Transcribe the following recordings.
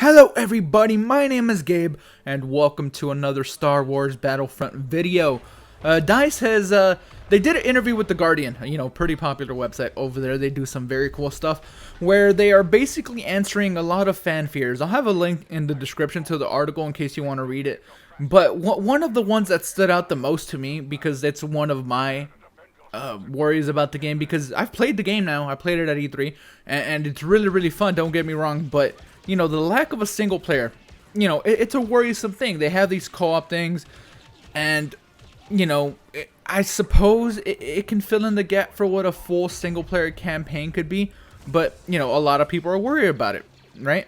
Hello everybody, my name is Gabe, and welcome to another Star Wars Battlefront video. DICE has, they did an interview with The Guardian, pretty popular website over there. They do some very cool stuff, where they are basically answering a lot of fan fears. I'll have a link in the description to the article in case you want to read it. But one of the ones that stood out the most to me, because it's one of my worries about the game, because I've played the game now. I played it at E3, and it's really, really fun, don't get me wrong, but the lack of a single player, it's a worrisome thing. They have these co-op things, and, I suppose it can fill in the gap for what a full single player campaign could be, but, a lot of people are worried about it, right?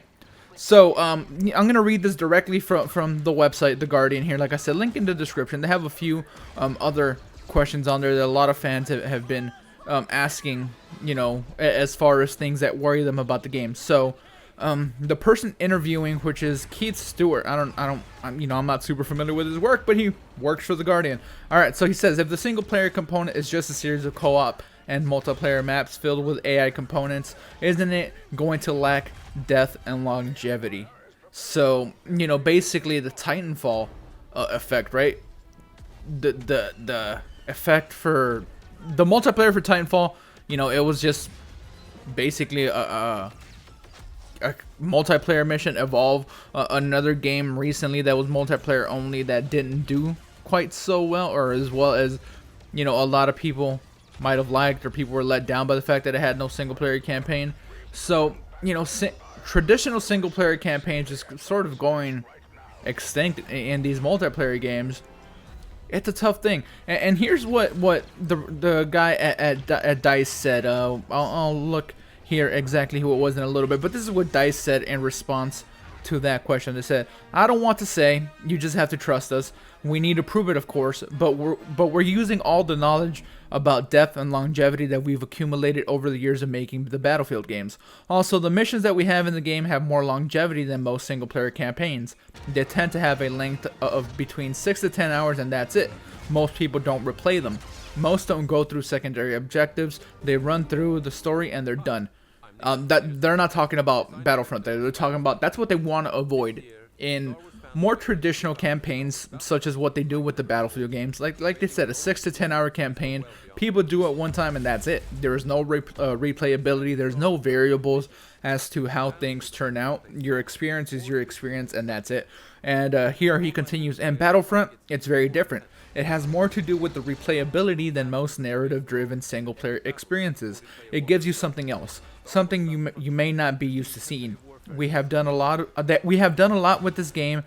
So, I'm going to read this directly from the website, The Guardian here. Like I said, link in the description. They have a few other questions on there that a lot of fans have been asking, as far as things that worry them about the game. So, the person interviewing, which is Keith Stewart, I'm not super familiar with his work, but he works for The Guardian. Alright, so he says, if the single player component is just a series of co-op and multiplayer maps filled with AI components, isn't it going to lack depth and longevity? So, basically the Titanfall effect, right? The effect for the multiplayer for Titanfall, it was just basically a multiplayer mission. Evolve, another game recently that was multiplayer only that didn't do quite so well, or as well as a lot of people might have liked, or people were let down by the fact that it had no single player campaign. So traditional single player campaigns just sort of going extinct in these multiplayer games. It's a tough thing, and here's what the guy at DICE said. I'll look here exactly who it was in a little bit, but this is what DICE said in response to that question. They said, "I don't want to say, you just have to trust us. We need to prove it, of course, but we're using all the knowledge about depth and longevity that we've accumulated over the years of making the Battlefield games. Also, the missions that we have in the game have more longevity than most single-player campaigns. They tend to have a length of between 6 to 10 hours, and that's it. Most people don't replay them. Most don't go through secondary objectives. They run through the story and they're done." That they're not talking about Battlefront there. They're talking about that's what they want to avoid in more traditional campaigns, such as what they do with the Battlefield games. Like they said, a 6 to 10 hour campaign. People do it one time and that's it. There is no replayability. There's no variables as to how things turn out. Your experience is your experience, and that's it. And here he continues, and Battlefront, it's very different. It has more to do with the replayability than most narrative-driven single-player experiences. It gives you something else, something you may not be used to seeing. We have done a lot with this game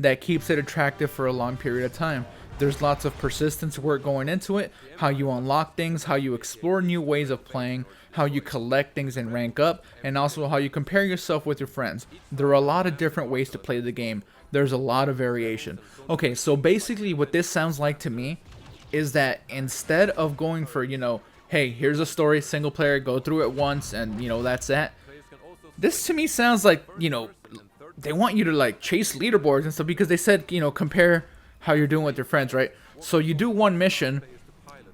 that keeps it attractive for a long period of time. There's lots of persistence work going into it, how you unlock things, how you explore new ways of playing, how you collect things and rank up, and also how you compare yourself with your friends. There are a lot of different ways to play the game. There's a lot of variation. Okay, so basically what this sounds like to me is that instead of going for, hey, here's a story, single player, go through it once, and, that's that. This to me sounds like, they want you to, like, chase leaderboards and stuff, because they said, compare how you're doing with your friends, right? So you do one mission,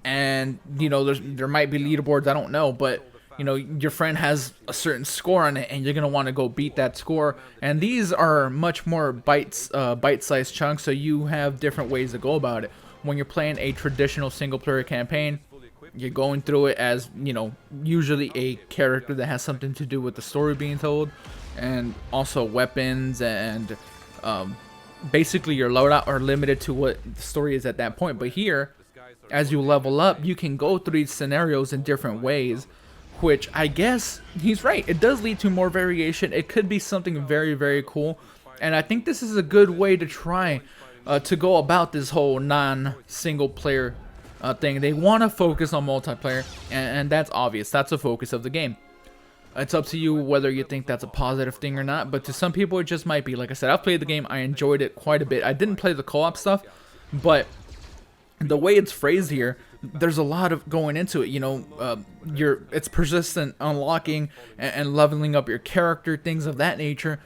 and, there might be leaderboards, I don't know, but your friend has a certain score on it, and you're gonna want to go beat that score. And these are much more bite-sized chunks, so you have different ways to go about it. When you're playing a traditional single-player campaign, you're going through it as usually a character that has something to do with the story being told, and also weapons, and basically your loadout are limited to what the story is at that point. But here, as you level up, you can go through these scenarios in different ways, which I guess he's right. It does lead to more variation. It could be something very, very cool. And I think this is a good way to try to go about this whole non-single player thing. They want to focus on multiplayer, and that's obvious. That's the focus of the game. It's up to you whether you think that's a positive thing or not, but to some people it just might be. Like I said, I've played the game. I enjoyed it quite a bit. I didn't play the co-op stuff, but the way it's phrased here, there's a lot of going into it. It's persistent unlocking and leveling up your character, things of that nature.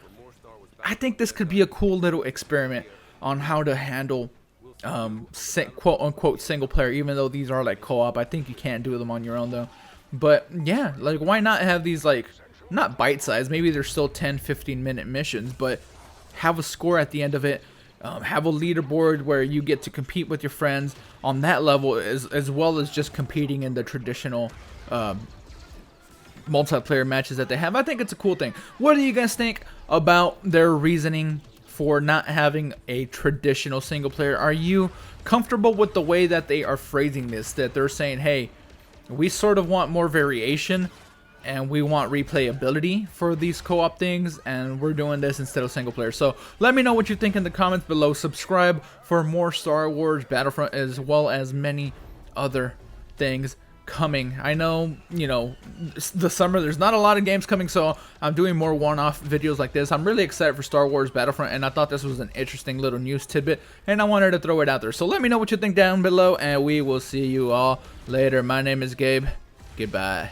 I think this could be a cool little experiment on how to handle quote unquote single player, even though these are like co-op. I think you can't do them on your own though. But yeah, like, why not have these like not bite-sized, maybe they're still 10-15 minute missions, but have a score at the end of it. Have a leaderboard where you get to compete with your friends on that level, as well as just competing in the traditional multiplayer matches that they have. I think it's a cool thing. What do you guys think about their reasoning for not having a traditional single player? Are you comfortable with the way that they are phrasing this, that they're saying, hey, we sort of want more variation and we want replayability for these co-op things, and we're doing this instead of single player? So let me know what you think in the comments below. Subscribe for more Star Wars Battlefront, as well as many other things coming. I know, you know, the summer there's not a lot of games coming, so I'm doing more one-off videos like this. I'm really excited for Star Wars Battlefront, and I thought this was an interesting little news tidbit, and I wanted to throw it out there. So let me know what you think down below, and we will see you all later. My name is Gabe. Goodbye.